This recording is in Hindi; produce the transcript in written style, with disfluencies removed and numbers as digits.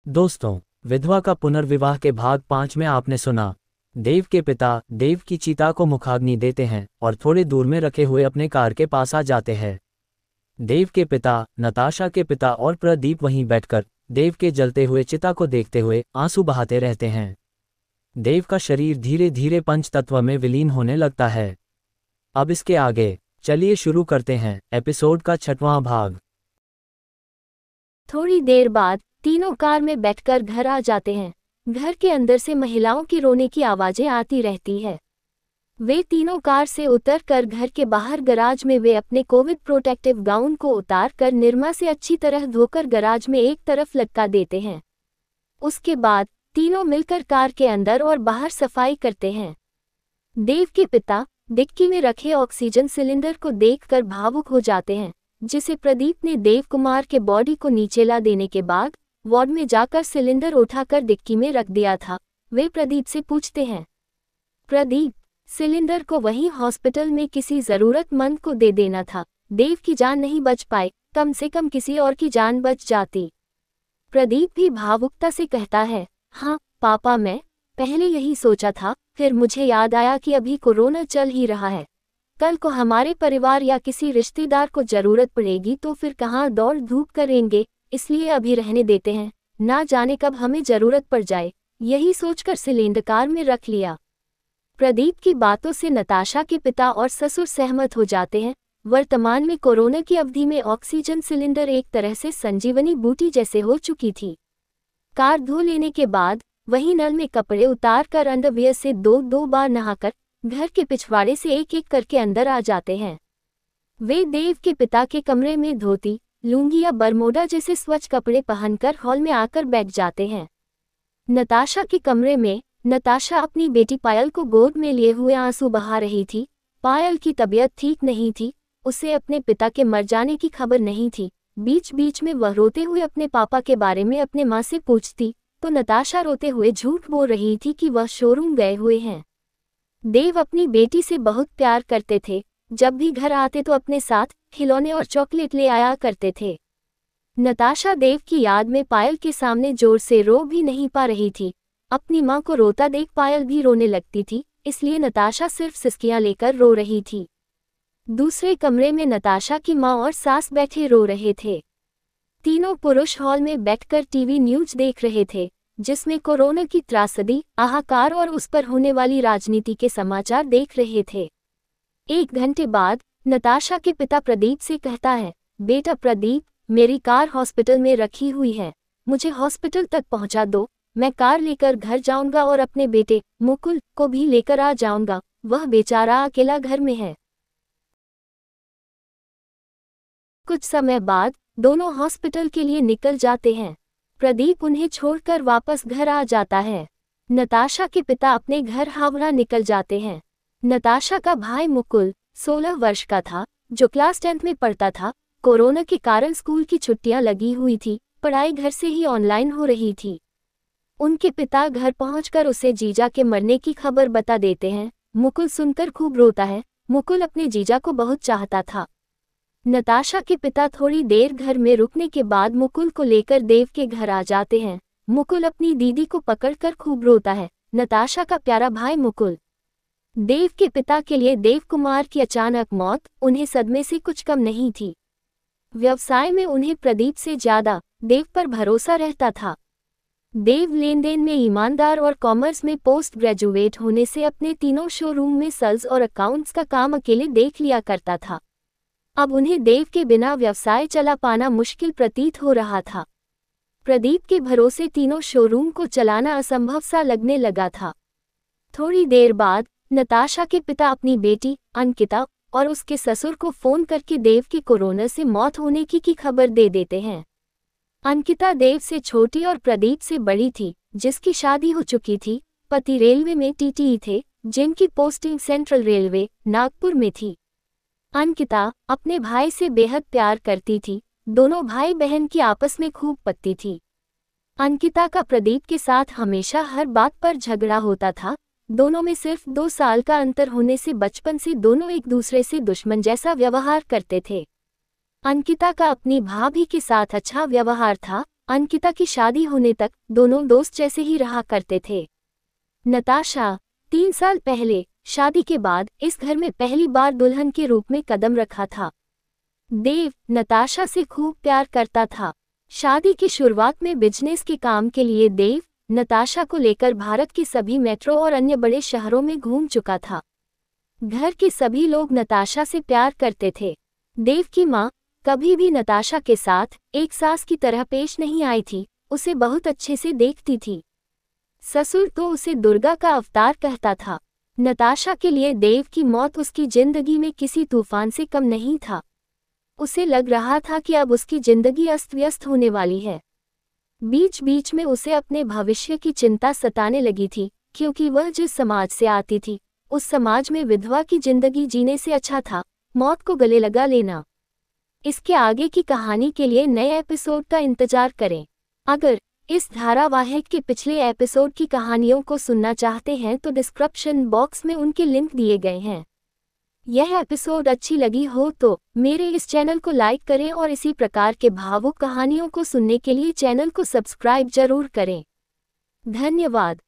दोस्तों, विधवा का पुनर्विवाह के भाग 5 में आपने सुना। देव के पिता देव की चिता को मुखाग्नि देते हैं और थोड़े दूर में रखे हुए अपने कार के पास आ जाते हैं। देव के पिता, नताशा के पिता और प्रदीप वहीं बैठकर देव के जलते हुए चिता को देखते हुए आंसू बहाते रहते हैं। देव का शरीर धीरे धीरे पंचतत्व में विलीन होने लगता है। अब इसके आगे चलिए शुरू करते हैं एपिसोड का 6वां भाग। थोड़ी देर बाद तीनों कार में बैठकर घर आ जाते हैं। घर के अंदर से महिलाओं की रोने की आवाजें आती रहती है। वे तीनों कार से उतरकर घर के बाहर गराज में वे अपने कोविड प्रोटेक्टिव गाउन को उतार कर निरमा से अच्छी तरह धोकर गराज में एक तरफ लटका देते हैं। उसके बाद तीनों मिलकर कार के अंदर और बाहर सफाई करते हैं। देव के पिता डिक्की में रखे ऑक्सीजन सिलेंडर को देखकर भावुक हो जाते हैं, जिसे प्रदीप ने देव कुमार के बॉडी को नीचे ला देने के बाद वार्ड में जाकर सिलेंडर उठाकर डिक्की में रख दिया था। वे प्रदीप से पूछते हैं, प्रदीप, सिलेंडर को वहीं हॉस्पिटल में किसी जरूरतमंद को दे देना था। देव की जान नहीं बच पाई, कम से कम किसी और की जान बच जाती। प्रदीप भी भावुकता से कहता है, हाँ पापा, मैं पहले यही सोचा था, फिर मुझे याद आया कि अभी कोरोना चल ही रहा है। कल को हमारे परिवार या किसी रिश्तेदार को जरूरत पड़ेगी तो फिर कहाँ दौड़ धूप करेंगे, इसलिए अभी रहने देते हैं, ना जाने कब हमें जरूरत पड़ जाए। यही सोचकर सिलेंडर कार में रख लिया। प्रदीप की बातों से नताशा के पिता और ससुर सहमत हो जाते हैं। वर्तमान में कोरोना की अवधि में ऑक्सीजन सिलेंडर एक तरह से संजीवनी बूटी जैसे हो चुकी थी। कार धो लेने के बाद वही नल में कपड़े उतार कर अंडरवियर से दो बार नहाकर घर के पिछवाड़े से एक एक करके अंदर आ जाते हैं। वे देव के पिता के कमरे में धोती, लुंगी या बरमोडा जैसे स्वच्छ कपड़े पहनकर हॉल में आकर बैठ जाते हैं। नताशा के कमरे में नताशा अपनी बेटी पायल को गोद में लिए हुए आंसू बहा रही थी। पायल की तबीयत ठीक नहीं थी, उसे अपने पिता के मर जाने की खबर नहीं थी। बीच बीच में वह रोते हुए अपने पापा के बारे में अपने माँ से पूछती तो नताशा रोते हुए झूठ बोल रही थी कि वह शोरूम गए हुए हैं। देव अपनी बेटी से बहुत प्यार करते थे। जब भी घर आते तो अपने साथ खिलौने और चॉकलेट ले आया करते थे। नताशा देव की याद में पायल के सामने जोर से रो भी नहीं पा रही थी। अपनी माँ को रोता देख पायल भी रोने लगती थी, इसलिए नताशा सिर्फ सिसकियां लेकर रो रही थी। दूसरे कमरे में नताशा की माँ और सास बैठे रो रहे थे। तीनों पुरुष हॉल में बैठकर टीवी न्यूज देख रहे थे, जिसमें कोरोना की त्रासदी, हाहाकार और उस पर होने वाली राजनीति के समाचार देख रहे थे। 1 घंटे बाद नताशा के पिता प्रदीप से कहता है, बेटा प्रदीप, मेरी कार हॉस्पिटल में रखी हुई है, मुझे हॉस्पिटल तक पहुंचा दो। मैं कार लेकर घर जाऊंगा और अपने बेटे मुकुल को भी लेकर आ जाऊंगा, वह बेचारा अकेला घर में है। कुछ समय बाद दोनों हॉस्पिटल के लिए निकल जाते हैं। प्रदीप उन्हें छोड़कर वापस घर आ जाता है। नताशा के पिता अपने घर हावड़ा निकल जाते हैं। नताशा का भाई मुकुल 16 वर्ष का था, जो क्लास 10th में पढ़ता था। कोरोना के कारण स्कूल की छुट्टियां लगी हुई थी, पढ़ाई घर से ही ऑनलाइन हो रही थी। उनके पिता घर पहुंचकर उसे जीजा के मरने की खबर बता देते हैं। मुकुल सुनकर खूब रोता है। मुकुल अपने जीजा को बहुत चाहता था। नताशा के पिता थोड़ी देर घर में रुकने के बाद मुकुल को लेकर देव के घर आ जाते हैं। मुकुल अपनी दीदी को पकड़कर खूब रोता है। नताशा का प्यारा भाई मुकुल। देव के पिता के लिए देव कुमार की अचानक मौत उन्हें सदमे से कुछ कम नहीं थी। व्यवसाय में उन्हें प्रदीप से ज्यादा देव पर भरोसा रहता था। देव लेन देन में ईमानदार और कॉमर्स में पोस्ट ग्रेजुएट होने से अपने तीनों शोरूम में सेल्स और अकाउंट्स का काम अकेले देख लिया करता था। अब उन्हें देव के बिना व्यवसाय चला पाना मुश्किल प्रतीत हो रहा था। प्रदीप के भरोसे तीनों शोरूम को चलाना असंभव सा लगने लगा था। थोड़ी देर बाद नताशा के पिता अपनी बेटी अंकिता और उसके ससुर को फोन करके देव की कोरोना से मौत होने की खबर दे देते हैं। अंकिता देव से छोटी और प्रदीप से बड़ी थी, जिसकी शादी हो चुकी थी। पति रेलवे में टीटीई थे, जिनकी पोस्टिंग सेंट्रल रेलवे नागपुर में थी। अंकिता अपने भाई से बेहद प्यार करती थी। दोनों भाई बहन की आपस में खूब पटती थी। अंकिता का प्रदीप के साथ हमेशा हर बात पर झगड़ा होता था। दोनों में सिर्फ 2 साल का अंतर होने से बचपन से दोनों एक दूसरे से दुश्मन जैसा व्यवहार करते थे। अंकिता का अपनी भाभी के साथ अच्छा व्यवहार था, अंकिता की शादी होने तक दोनों दोस्त जैसे ही रहा करते थे। नताशा 3 साल पहले शादी के बाद इस घर में पहली बार दुल्हन के रूप में कदम रखा था। देव नताशा से खूब प्यार करता था। शादी की शुरुआत में बिजनेस के काम के लिए देव नताशा को लेकर भारत के सभी मेट्रो और अन्य बड़े शहरों में घूम चुका था। घर के सभी लोग नताशा से प्यार करते थे। देव की माँ कभी भी नताशा के साथ एक सास की तरह पेश नहीं आई थी, उसे बहुत अच्छे से देखती थी। ससुर तो उसे दुर्गा का अवतार कहता था। नताशा के लिए देव की मौत उसकी जिंदगी में किसी तूफान से कम नहीं था। उसे लग रहा था कि अब उसकी जिंदगी अस्त व्यस्त होने वाली है। बीच बीच में उसे अपने भविष्य की चिंता सताने लगी थी, क्योंकि वह जिस समाज से आती थी उस समाज में विधवा की जिंदगी जीने से अच्छा था मौत को गले लगा लेना। इसके आगे की कहानी के लिए नए एपिसोड का इंतजार करें। अगर इस धारावाहिक के पिछले एपिसोड की कहानियों को सुनना चाहते हैं तो डिस्क्रिप्शन बॉक्स में उनके लिंक दिए गए हैं। यह एपिसोड अच्छी लगी हो तो मेरे इस चैनल को लाइक करें और इसी प्रकार के भावुक कहानियों को सुनने के लिए चैनल को सब्सक्राइब जरूर करें। धन्यवाद।